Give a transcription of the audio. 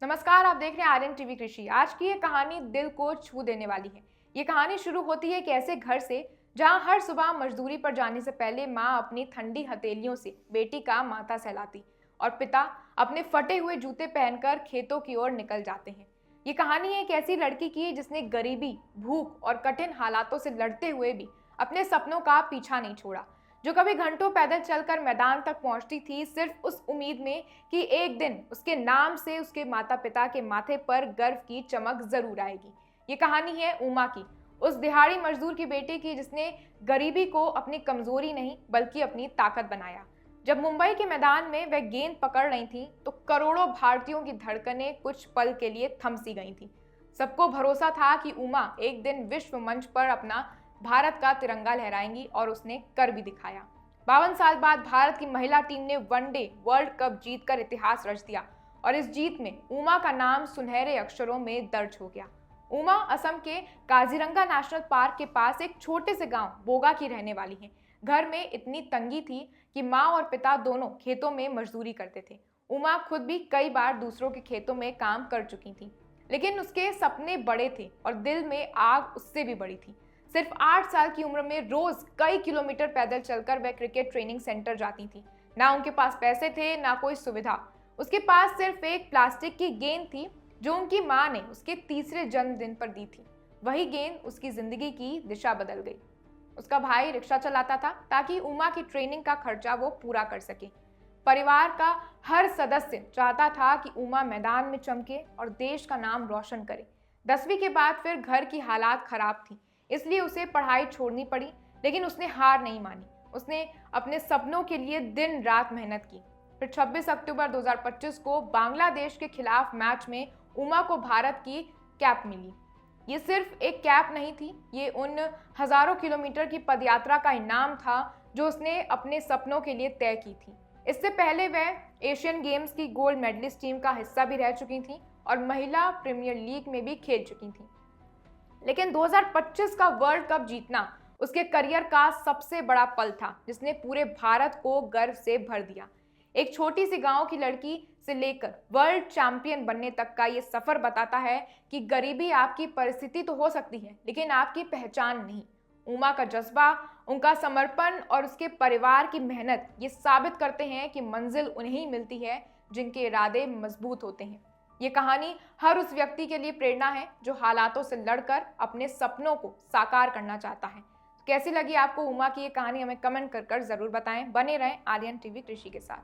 नमस्कार, आप देख रहे हैं आर्यन टीवी कृषि। आज की ये कहानी दिल को छू देने वाली है। ये कहानी शुरू होती है एक ऐसे घर से जहां हर सुबह मजदूरी पर जाने से पहले माँ अपनी ठंडी हथेलियों से बेटी का माथा सहलाती और पिता अपने फटे हुए जूते पहनकर खेतों की ओर निकल जाते हैं। ये कहानी एक ऐसी लड़की की है जिसने गरीबी, भूख और कठिन हालातों से लड़ते हुए भी अपने सपनों का पीछा नहीं छोड़ा। जो कभी घंटों पैदल चलकर मैदान तक पहुंचती थी, सिर्फ उस उम्मीद में कि एक दिन उसके नाम से उसके माता पिता के माथे पर गर्व की चमक जरूर आएगी। ये कहानी है उमा की, उस दिहाड़ी मजदूर की बेटी की जिसने गरीबी को अपनी कमजोरी नहीं बल्कि अपनी ताकत बनाया। जब मुंबई के मैदान में वह गेंद पकड़ रही थी तो करोड़ों भारतीयों की धड़कनें कुछ पल के लिए थम सी गई थी। सबको भरोसा था कि उमा एक दिन विश्व मंच पर अपना भारत का तिरंगा लहराएंगी और उसने कर भी दिखाया। 52 साल बाद भारत की महिला टीम ने वनडे वर्ल्ड कप जीतकर इतिहास रच दिया और इस जीत में उमा का नाम सुनहरे अक्षरों में दर्ज हो गया। उमा असम के काजीरंगा नेशनल पार्क के पास एक छोटे से गांव बोगा की रहने वाली है। घर में इतनी तंगी थी कि माँ और पिता दोनों खेतों में मजदूरी करते थे। उमा खुद भी कई बार दूसरों के खेतों में काम कर चुकी थी, लेकिन उसके सपने बड़े थे और दिल में आग उससे भी बड़ी थी। सिर्फ 8 साल की उम्र में रोज कई किलोमीटर पैदल चलकर वह क्रिकेट ट्रेनिंग सेंटर जाती थी। ना उनके पास पैसे थे, ना कोई सुविधा। उसके पास सिर्फ एक प्लास्टिक की गेंद थी जो उनकी माँ ने उसके तीसरे जन्मदिन पर दी थी। वही गेंद उसकी जिंदगी की दिशा बदल गई। उसका भाई रिक्शा चलाता था ताकि उमा की ट्रेनिंग का खर्चा वो पूरा कर सके। परिवार का हर सदस्य चाहता था कि उमा मैदान में चमके और देश का नाम रोशन करे। 10वीं के बाद फिर घर की हालात खराब थी, इसलिए उसे पढ़ाई छोड़नी पड़ी, लेकिन उसने हार नहीं मानी। उसने अपने सपनों के लिए दिन रात मेहनत की। फिर 26 अक्टूबर 2025 को बांग्लादेश के खिलाफ मैच में उमा को भारत की कैप मिली। ये सिर्फ एक कैप नहीं थी, ये उन हजारों किलोमीटर की पदयात्रा का इनाम था जो उसने अपने सपनों के लिए तय की थी। इससे पहले वह एशियन गेम्स की गोल्ड मेडलिस्ट टीम का हिस्सा भी रह चुकी थी और महिला प्रीमियर लीग में भी खेल चुकी थी। लेकिन 2025 का वर्ल्ड कप जीतना उसके करियर का सबसे बड़ा पल था, जिसने पूरे भारत को गर्व से भर दिया। एक छोटी सी गांव की लड़की से लेकर वर्ल्ड चैंपियन बनने तक का ये सफर बताता है कि गरीबी आपकी परिस्थिति तो हो सकती है, लेकिन आपकी पहचान नहीं। उमा का जज्बा, उनका समर्पण और उसके परिवार की मेहनत ये साबित करते हैं कि मंजिल उन्हें मिलती है जिनके इरादे मजबूत होते हैं। ये कहानी हर उस व्यक्ति के लिए प्रेरणा है जो हालातों से लड़कर अपने सपनों को साकार करना चाहता है। कैसी लगी आपको उमा की ये कहानी, हमें कमेंट कर जरूर बताएं। बने रहें आर्यन टीवी कृषि के साथ।